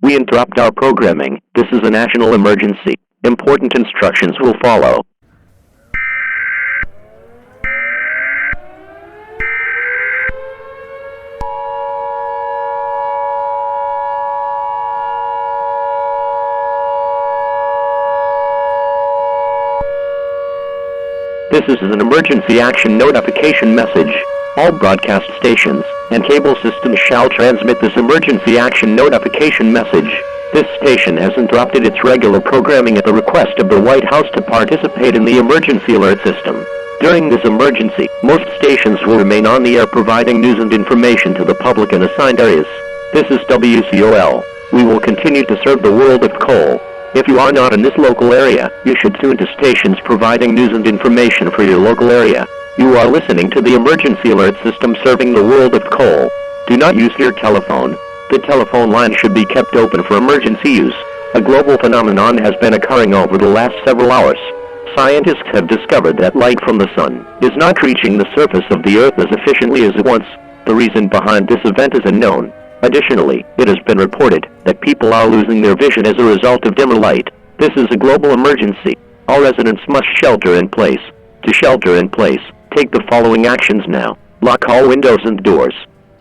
We interrupt our programming. This is a national emergency. Important instructions will follow. This is an emergency action notification message. All broadcast stations and cable systems shall transmit this emergency action notification message. This station has interrupted its regular programming at the request of the White House to participate in the emergency alert system. During this emergency, most stations will remain on the air providing news and information to the public in assigned areas. This is WCOL. We will continue to serve the world of coal. If you are not in this local area, you should tune to stations providing news and information for your local area. You are listening to the emergency alert system serving the world of coal. Do not use your telephone. The telephone line should be kept open for emergency use. A global phenomenon has been occurring over the last several hours. Scientists have discovered that light from the sun is not reaching the surface of the Earth as efficiently as once. The reason behind this event is unknown. Additionally, it has been reported that people are losing their vision as a result of dimmer light. This is a global emergency. All residents must shelter in place. To shelter in place, take the following actions now. Lock all windows and doors.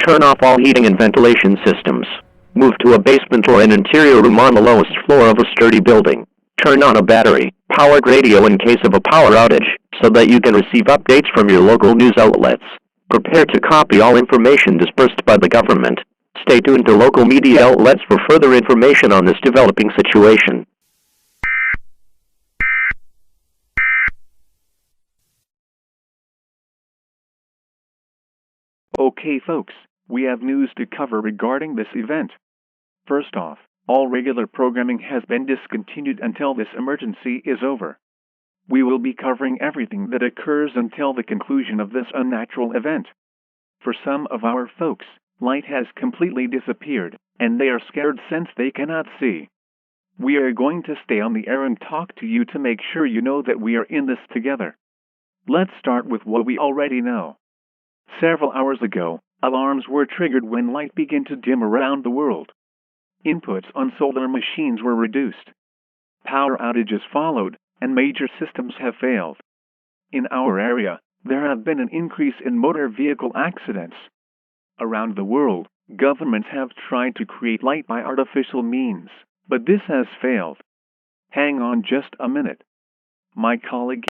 Turn off all heating and ventilation systems. Move to a basement or an interior room on the lowest floor of a sturdy building. Turn on a battery-powered radio in case of a power outage, so that you can receive updates from your local news outlets. Prepare to copy all information dispersed by the government. Stay tuned to local media outlets for further information on this developing situation. Okay folks, we have news to cover regarding this event. First off, all regular programming has been discontinued until this emergency is over. We will be covering everything that occurs until the conclusion of this unnatural event. For some of our folks, light has completely disappeared, and they are scared since they cannot see. We are going to stay on the air and talk to you to make sure you know that we are in this together. Let's start with what we already know. Several hours ago, alarms were triggered when light began to dim around the world. Inputs on solar machines were reduced. Power outages followed, and major systems have failed. In our area, there have been an increase in motor vehicle accidents. Around the world, governments have tried to create light by artificial means, but this has failed. Hang on just a minute. My colleague...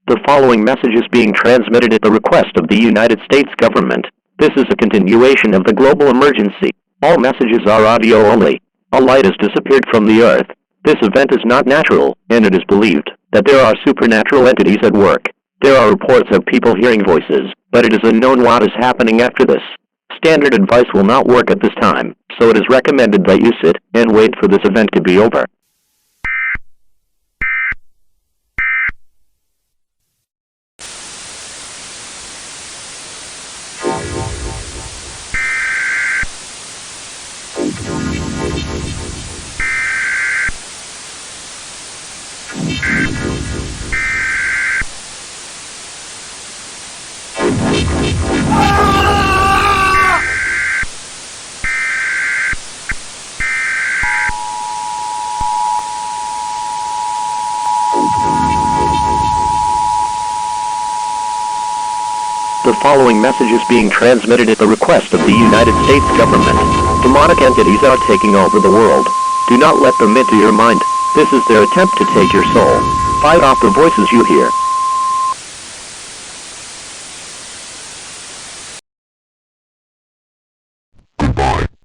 The following message is being transmitted at the request of the United States government. This is a continuation of the global emergency. All messages are audio only. All light has disappeared from the Earth. This event is not natural, and it is believed that there are supernatural entities at work. There are reports of people hearing voices, but it is unknown what is happening after this. Standard advice will not work at this time, so it is recommended that you sit and wait for this event to be over. The following message is being transmitted at the request of the United States government. Demonic entities are taking over the world. Do not let them into your mind. This is their attempt to take your soul. Fight off the voices you hear.